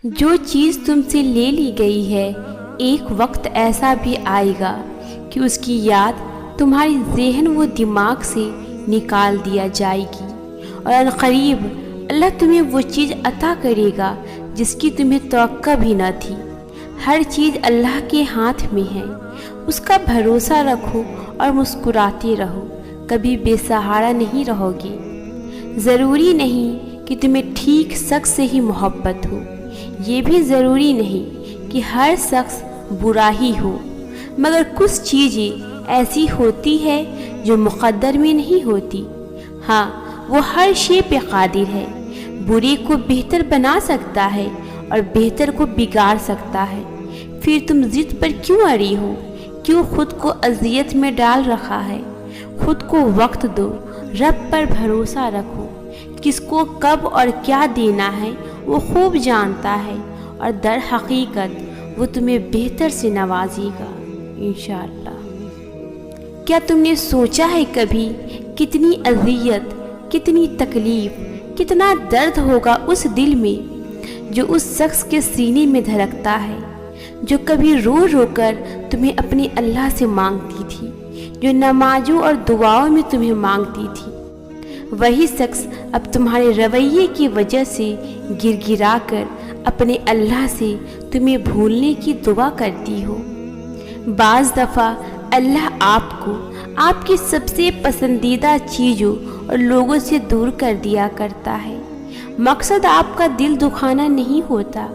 جو چیز تم سے لے لی گئی ہے ایک وقت ایسا بھی آئے گا کہ اس کی یاد تمہاری ذہن و دماغ سے نکال دیا جائے گی، اور عنقریب اللہ تمہیں وہ چیز عطا کرے گا جس کی تمہیں توقع بھی نہ تھی۔ ہر چیز اللہ کے ہاتھ میں ہے، اس کا بھروسہ رکھو اور مسکراتے رہو، کبھی بے سہارا نہیں رہو گے۔ ضروری نہیں کہ تمہیں ٹھیک شخص سے ہی محبت ہو، یہ بھی ضروری نہیں کہ ہر شخص برا ہی ہو، مگر کچھ چیزیں ایسی ہوتی ہے جو مقدر میں نہیں ہوتی۔ ہاں، وہ ہر شے پہ قادر ہے، برے کو بہتر بنا سکتا ہے اور بہتر کو بگاڑ سکتا ہے۔ پھر تم ضد پر کیوں اڑی ہو؟ کیوں خود کو اذیت میں ڈال رکھا ہے؟ خود کو وقت دو، رب پر بھروسہ رکھو، کس کو کب اور کیا دینا ہے وہ خوب جانتا ہے، اور در حقیقت وہ تمہیں بہتر سے نوازے گا انشاءاللہ۔ کیا تم نے سوچا ہے کبھی کتنی اذیت، کتنی تکلیف، کتنا درد ہوگا اس دل میں جو اس شخص کے سینے میں دھڑکتا ہے، جو کبھی رو رو کر تمہیں اپنے اللہ سے مانگتی تھی، جو نمازوں اور دعاؤں میں تمہیں مانگتی تھی؟ وہی شخص اب تمہارے رویے کی وجہ سے گر گرا کر اپنے اللہ سے تمہیں بھولنے کی دعا کرتی ہو۔ بعض دفعہ اللہ آپ کو آپ کی سب سے پسندیدہ چیزوں اور لوگوں سے دور کر دیا کرتا ہے۔ مقصد آپ کا دل دکھانا نہیں ہوتا،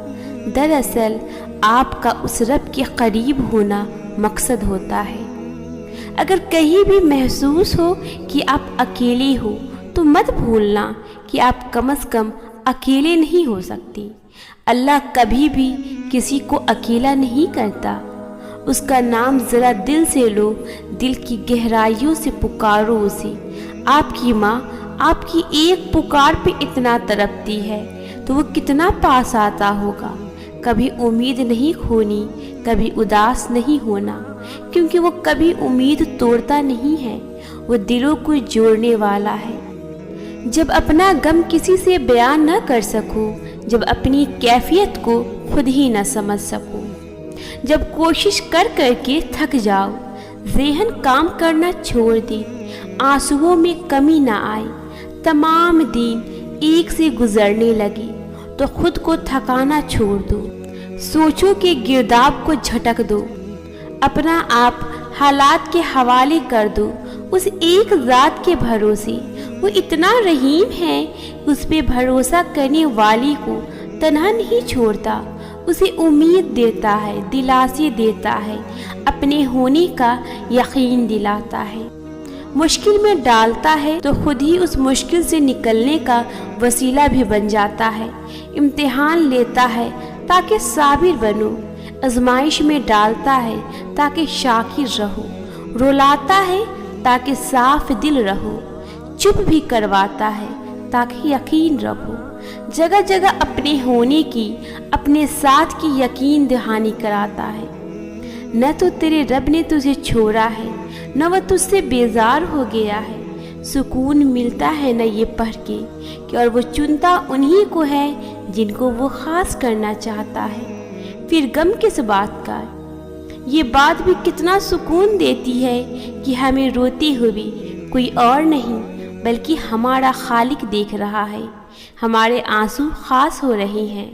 دراصل آپ کا اس رب کے قریب ہونا مقصد ہوتا ہے۔ اگر کہیں بھی محسوس ہو کہ آپ اکیلے ہو تو مت بھولنا کہ آپ کم از کم اکیلے نہیں ہو سکتے۔ اللہ کبھی بھی کسی کو اکیلا نہیں کرتا۔ اس کا نام ذرا دل سے لو، دل کی گہرائیوں سے پکارو اسے۔ آپ کی ماں آپ کی ایک پکار پہ اتنا تڑپتی ہے تو وہ کتنا پاس آتا ہوگا۔ کبھی امید نہیں کھونی، کبھی اداس نہیں ہونا، کیونکہ وہ کبھی امید توڑتا نہیں ہے، وہ دلوں کو جوڑنے والا ہے۔ جب اپنا غم کسی سے بیان نہ کر سکو، جب اپنی کیفیت کو خود ہی نہ سمجھ سکو، جب کوشش کر کر کے تھک جاؤ، ذہن کام کرنا چھوڑ دے، آنسوؤں میں کمی نہ آئے، تمام دن ایک سے گزرنے لگے تو خود کو تھکانا چھوڑ دو، سوچو کہ گرداب کو جھٹک دو، اپنا آپ حالات کے حوالے کر دو اس ایک ذات کے بھروسے۔ وہ اتنا رحیم ہے، اس پہ بھروسہ کرنے والی کو تنہا نہیں چھوڑتا، اسے امید دیتا ہے، دلاسے دیتا ہے، اپنے ہونے کا یقین دلاتا ہے، مشکل میں ڈالتا ہے تو خود ہی اس مشکل سے نکلنے کا وسیلہ بھی بن جاتا ہے، امتحان لیتا ہے تاکہ صابر بنو، آزمائش میں ڈالتا ہے تاکہ شاکر رہو، رلاتا ہے تاکہ صاف دل رہو، چپ بھی کرواتا ہے تاکہ یقین رکھو، جگہ جگہ اپنے ہونے کی، اپنے ساتھ کی یقین دہانی کراتا ہے۔ نہ تو تیرے رب نے تجھے چھوڑا ہے، نہ وہ تجھ سے بیزار ہو گیا ہے۔ سکون ملتا ہے نہ یہ پڑھ کے کہ اور وہ چنتا انہی کو ہے جن کو وہ خاص کرنا چاہتا ہے۔ پھر غم کس بات کا؟ یہ بات بھی کتنا سکون دیتی ہے کہ ہمیں روتے ہوئے کوئی اور نہیں بلکہ ہمارا خالق دیکھ رہا ہے، ہمارے آنسو خاص ہو رہے ہیں۔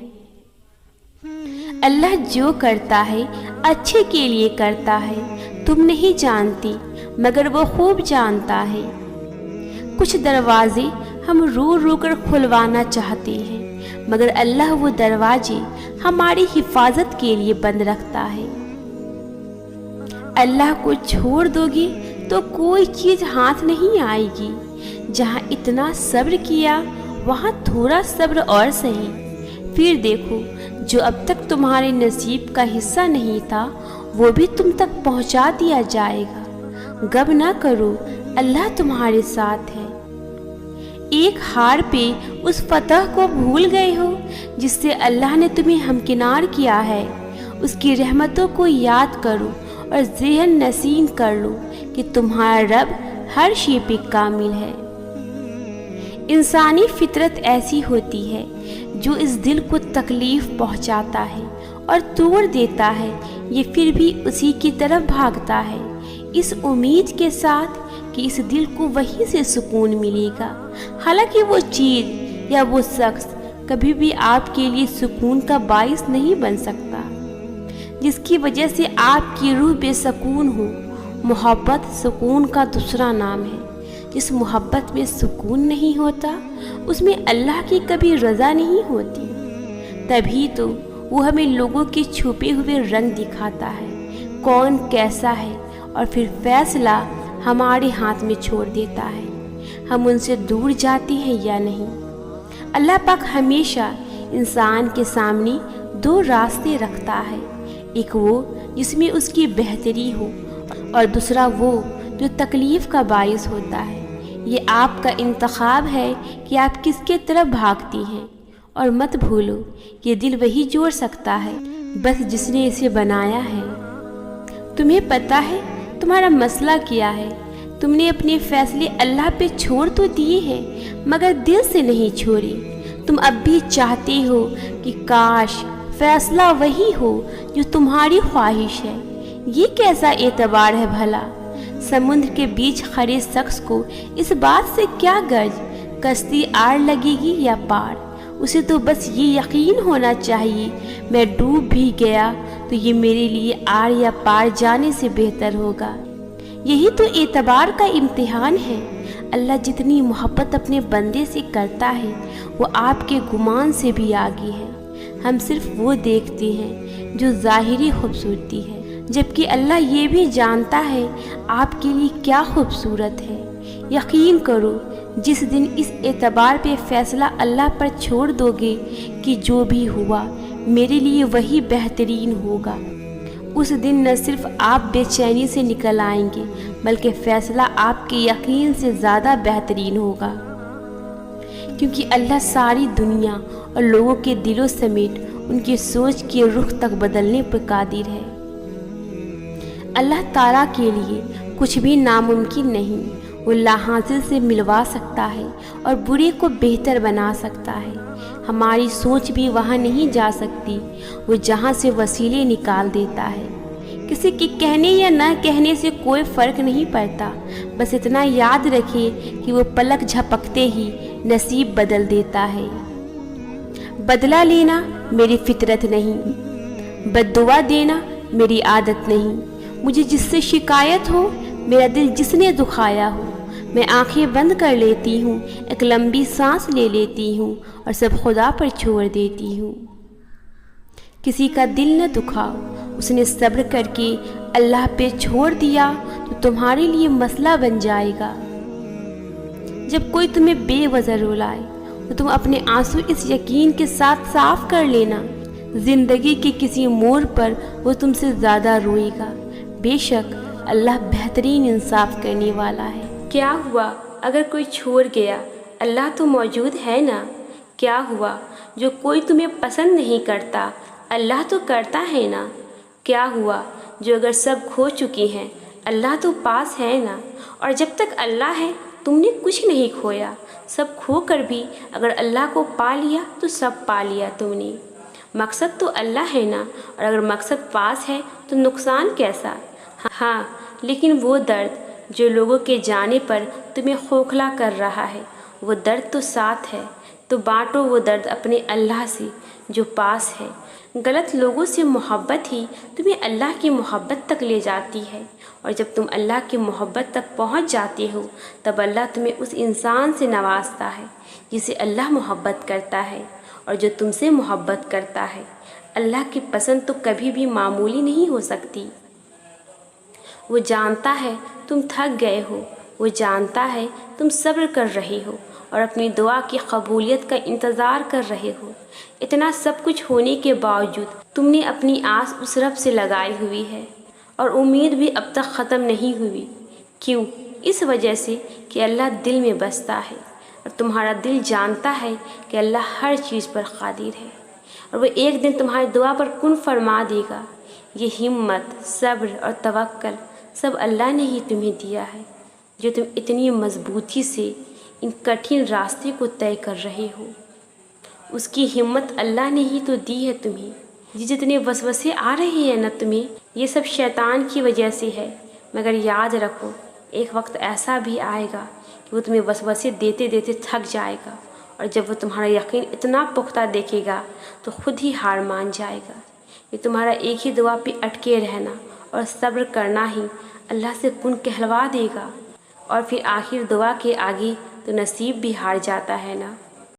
اللہ جو کرتا ہے اچھے کے لیے کرتا ہے، تم نہیں جانتی مگر وہ خوب جانتا ہے۔ کچھ دروازے ہم رو رو کر کھلوانا چاہتے ہیں، مگر اللہ وہ دروازے ہماری حفاظت کے لیے بند رکھتا ہے۔ اللہ کو چھوڑ دو گے تو کوئی چیز ہاتھ نہیں آئے گی۔ جہاں اتنا صبر کیا وہاں تھوڑا صبر اور سہی، پھر دیکھو جو اب تک تمہارے نصیب کا حصہ نہیں تھا وہ بھی تم تک پہنچا دیا جائے گا۔ غم نہ کرو، اللہ تمہارے ساتھ ہے۔ ایک ہار پہ اس فتح کو بھول گئے ہو جس سے اللہ نے تمہیں ہمکنار کیا ہے۔ اس کی رحمتوں کو یاد کرو اور ذہن نشین کر لو کہ تمہارا رب ہر شے پہ کامل ہے۔ انسانی فطرت ایسی ہوتی ہے جو اس دل کو تکلیف پہنچاتا ہے اور توڑ دیتا ہے یہ پھر بھی اسی کی طرف بھاگتا ہے، اس امید کے ساتھ کہ اس دل کو وہیں سے سکون ملے گا۔ حالانکہ وہ چیز یا وہ شخص کبھی بھی آپ کے لیے سکون کا باعث نہیں بن سکتا، جس کی وجہ سے آپ کی روح بے سکون ہو۔ محبت سکون کا دوسرا نام ہے۔ جس محبت میں سکون نہیں ہوتا اس میں اللہ کی کبھی رضا نہیں ہوتی۔ تبھی تو وہ ہمیں لوگوں کے چھپے ہوئے رنگ دکھاتا ہے، کون کیسا ہے، اور پھر فیصلہ ہمارے ہاتھ میں چھوڑ دیتا ہے، ہم ان سے دور جاتے ہیں یا نہیں۔ اللہ پاک ہمیشہ انسان کے سامنے دو راستے رکھتا ہے، ایک وہ جس میں اس کی بہتری ہو اور دوسرا وہ جو تکلیف کا باعث ہوتا ہے۔ یہ آپ کا انتخاب ہے کہ آپ کس کے طرف بھاگتی ہیں، اور مت بھولو یہ دل وہی جوڑ سکتا ہے بس جس نے اسے بنایا ہے۔ تمہیں پتہ ہے تمہارا مسئلہ کیا ہے؟ تم نے اپنے فیصلے اللہ پہ چھوڑ تو دیے ہیں مگر دل سے نہیں چھوڑے۔ تم اب بھی چاہتے ہو کہ کاش فیصلہ وہی ہو جو تمہاری خواہش ہے۔ یہ کیسا اعتبار ہے بھلا؟ سمندر کے بیچ کھڑے شخص کو اس بات سے کیا غرض کشتی آڑ لگے گی یا پار؟ اسے تو بس یہ یقین ہونا چاہیے میں ڈوب بھی گیا تو یہ میرے لیے آڑ یا پار جانے سے بہتر ہوگا۔ یہی تو اعتبار کا امتحان ہے۔ اللہ جتنی محبت اپنے بندے سے کرتا ہے وہ آپ کے گمان سے بھی آگے ہے۔ ہم صرف وہ دیکھتے ہیں جو ظاہری خوبصورتی ہے، جبکہ اللہ یہ بھی جانتا ہے آپ کے لیے کیا خوبصورت ہے۔ یقین کرو جس دن اس اعتبار پہ فیصلہ اللہ پر چھوڑ دو گے کہ جو بھی ہوا میرے لیے وہی بہترین ہوگا، اس دن نہ صرف آپ بے چینی سے نکل آئیں گے بلکہ فیصلہ آپ کے یقین سے زیادہ بہترین ہوگا، کیونکہ اللہ ساری دنیا اور لوگوں کے دلوں سمیت ان کی سوچ کے رخ تک بدلنے پر قادر ہے۔ اللہ تعالیٰ کے لیے کچھ بھی ناممکن نہیں۔ وہ لاحاصل سے ملوا سکتا ہے اور برے کو بہتر بنا سکتا ہے۔ ہماری سوچ بھی وہاں نہیں جا سکتی، وہ جہاں سے وسیلے نکال دیتا ہے۔ کسی کے کہنے یا نہ کہنے سے کوئی فرق نہیں پڑتا، بس اتنا یاد رکھیے کہ وہ پلک جھپکتے ہی نصیب بدل دیتا ہے۔ بدلہ لینا میری فطرت نہیں، بد دعا دینا میری عادت نہیں۔ مجھے جس سے شکایت ہو، میرا دل جس نے دکھایا ہو، میں آنکھیں بند کر لیتی ہوں، ایک لمبی سانس لے لیتی ہوں اور سب خدا پر چھوڑ دیتی ہوں۔ کسی کا دل نہ دکھاؤ، اس نے صبر کر کے اللہ پہ چھوڑ دیا تو تمہارے لیے مسئلہ بن جائے گا۔ جب کوئی تمہیں بے وجہ رلائے تو تم اپنے آنسو اس یقین کے ساتھ صاف کر لینا، زندگی کے کسی موڑ پر وہ تم سے زیادہ روئے گا۔ بے شک اللہ بہترین انصاف کرنے والا ہے۔ کیا ہوا اگر کوئی چھوڑ گیا؟ اللہ تو موجود ہے نا۔ کیا ہوا جو کوئی تمہیں پسند نہیں کرتا؟ اللہ تو کرتا ہے نا۔ کیا ہوا جو اگر سب کھو چکے ہیں؟ اللہ تو پاس ہے نا۔ اور جب تک اللہ ہے تم نے کچھ نہیں کھویا، سب کھو کر بھی اگر اللہ کو پا لیا تو سب پا لیا تم نے۔ مقصد تو اللہ ہے نا، اور اگر مقصد پاس ہے تو نقصان کیسا؟ ہاں، لیکن وہ درد جو لوگوں کے جانے پر تمہیں کھوکھلا کر رہا ہے وہ درد تو ساتھ ہے، تو بانٹو وہ درد اپنے اللہ سے جو پاس ہے۔ غلط لوگوں سے محبت ہی تمہیں اللہ کی محبت تک لے جاتی ہے، اور جب تم اللہ کی محبت تک پہنچ جاتے ہو تب اللہ تمہیں اس انسان سے نوازتا ہے جسے اللہ محبت کرتا ہے اور جو تم سے محبت کرتا ہے۔ اللہ کی پسند تو کبھی بھی معمولی نہیں ہو سکتی۔ وہ جانتا ہے تم تھک گئے ہو، وہ جانتا ہے تم صبر کر رہے ہو اور اپنی دعا کی قبولیت کا انتظار کر رہے ہو۔ اتنا سب کچھ ہونے کے باوجود تم نے اپنی آس اس رب سے لگائی ہوئی ہے، اور امید بھی اب تک ختم نہیں ہوئی۔ کیوں؟ اس وجہ سے کہ اللہ دل میں بستا ہے، اور تمہارا دل جانتا ہے کہ اللہ ہر چیز پر قادر ہے، اور وہ ایک دن تمہاری دعا پر کن فرما دے گا۔ یہ ہمت، صبر اور توکل سب اللہ نے ہی تمہیں دیا ہے، جو تم اتنی مضبوطی سے ان کٹھن راستے کو طے کر رہے ہو۔ اس کی ہمت اللہ نے ہی تو دی ہے تمہیں۔ یہ جتنے وسوسے آ رہے ہیں نا تمہیں، یہ سب شیطان کی وجہ سے ہے، مگر یاد رکھو ایک وقت ایسا بھی آئے گا کہ وہ تمہیں وسوسے دیتے دیتے تھک جائے گا، اور جب وہ تمہارا یقین اتنا پختہ دیکھے گا تو خود ہی ہار مان جائے گا۔ یہ تمہارا ایک ہی دعا پہ اٹکے رہنا اور صبر کرنا ہی اللہ سے کن کہلوا دے گا، اور پھر آخر دعا کے آگے تو نصیب بھی ہار جاتا ہے نا۔